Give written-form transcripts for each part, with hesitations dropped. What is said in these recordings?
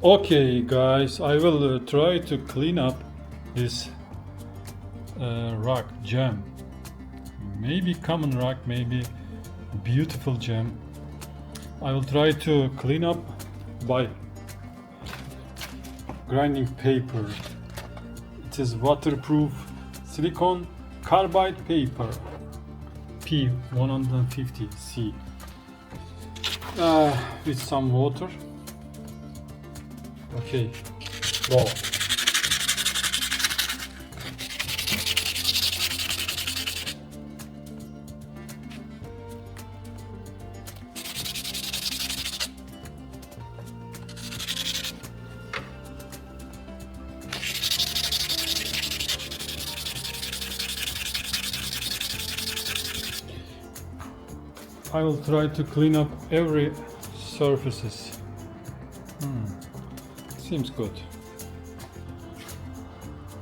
Okay guys, I will try to clean up this rock gem. Maybe common rock, maybe beautiful gem. I will try to clean up by grinding paper. It is waterproof silicone carbide paper P150C with some water. Okay, go. I will try to clean up every surfaces. Seems good.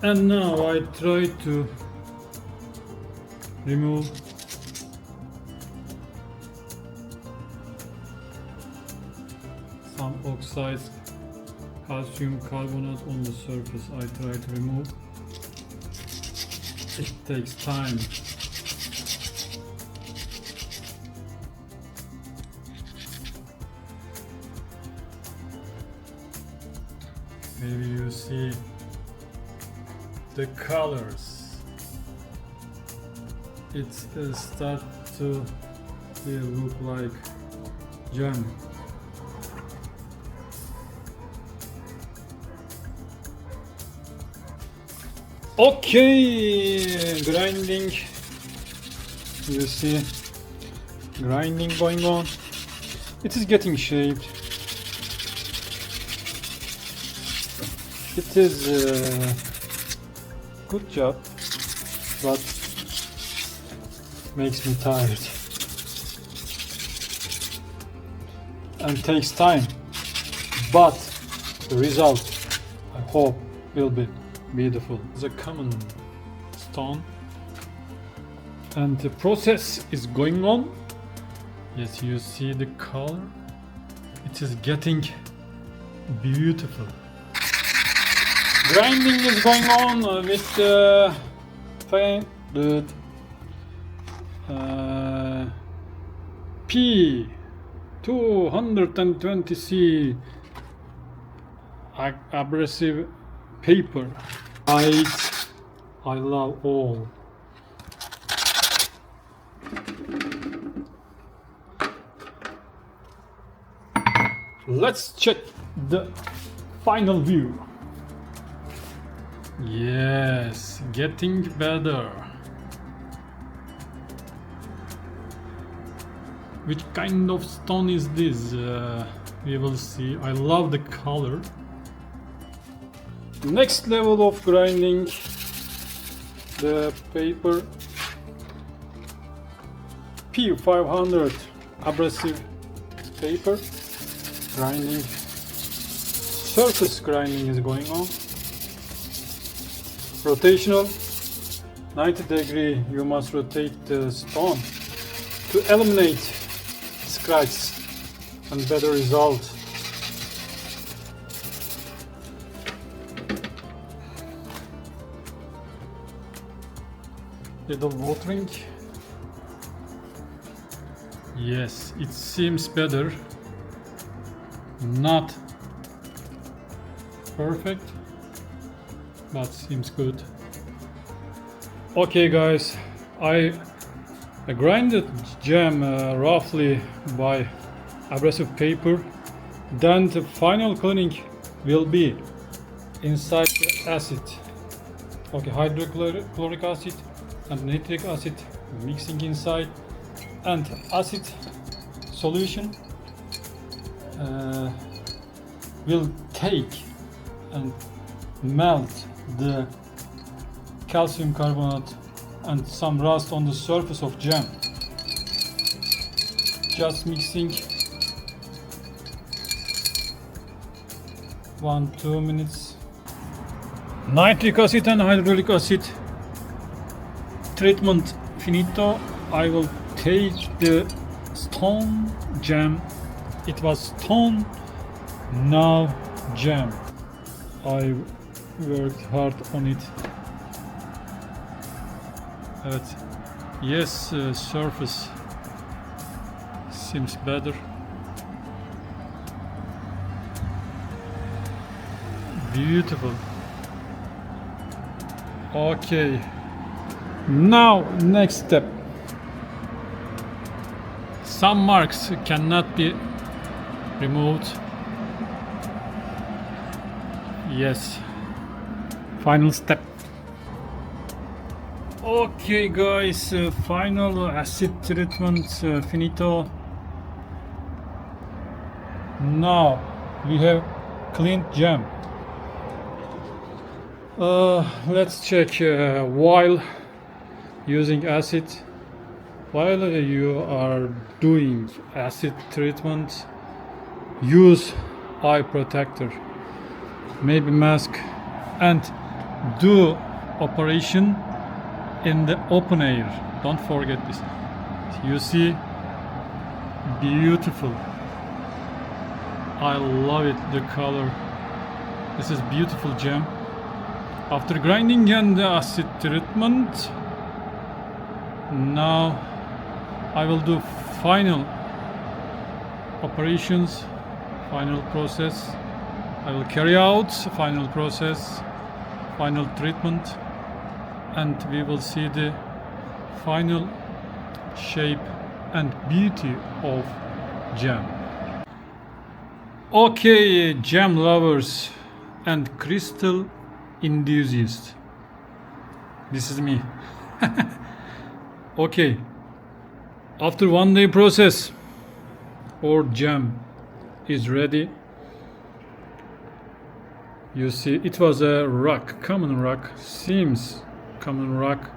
And now I try to remove some oxides, calcium carbonate on the surface. I try to remove. It takes time. Maybe you see the colors. It start to look like gem. Okay, grinding. You see grinding going on. It is getting shaped. It is good job, but makes me tired and takes time. But the result, I hope, will be beautiful. It's a common stone, and the process is going on. Yes, you see the color. It is getting beautiful. Grinding is going on with P220C abrasive paper. I love all. Let's check the final view. Yes, getting better. Which kind of stone is this? We will see. I love the color. Next level of grinding the paper. P500 abrasive paper. Grinding. Surface grinding is going on. Rotational, 90 degree, you must rotate the stone to eliminate scratches and better result. Little watering. Yes, it seems better. Not perfect, but seems good. Okay guys, I grinded gem roughly by abrasive paper. Then the final cleaning will be inside the acid. Okay, hydrochloric acid and nitric acid mixing inside, and acid solution will take and melt the calcium carbonate and some rust on the surface of gem. Just mixing 1-2 minutes. Nitric acid and hydraulic acid treatment finito. I will take the stone gem. It was stone. Now gem. I worked hard on it. Evet. Yes, surface seems better. Beautiful. Okay. Now, next step. Some marks cannot be removed. Yes. Final step. Okay guys, final acid treatment finito. Now we have cleaned gem. Let's check while using acid. While you are doing acid treatment, use eye protector, maybe mask, and do operation in the open air. Don't forget this. You see, beautiful. I love it, the color. This is beautiful gem. After grinding and the acid treatment, now I will do final operations, final process. I will carry out final process, final treatment, and we will see the final shape and beauty of gem. Okay, gem lovers and crystal enthusiasts, this is me. Okay, after 1 day process, our gem is ready. You see, it was a rock, common rock, seems common rock,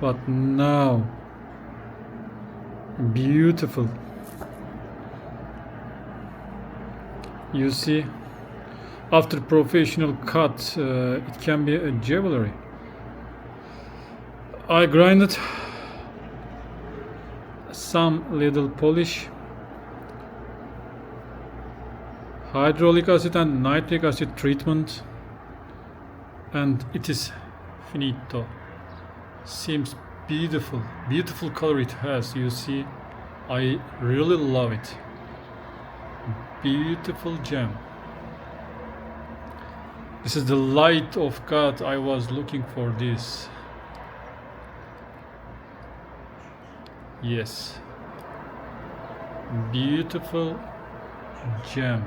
but now beautiful. You see, after professional cut, it can be a jewelry. I grinded some little polish, hydraulic acid and nitric acid treatment, and it is finito. Seems beautiful, beautiful color it has. You see, I really love it. Beautiful gem. This is the light of God. I was looking for this. Yes, beautiful gem.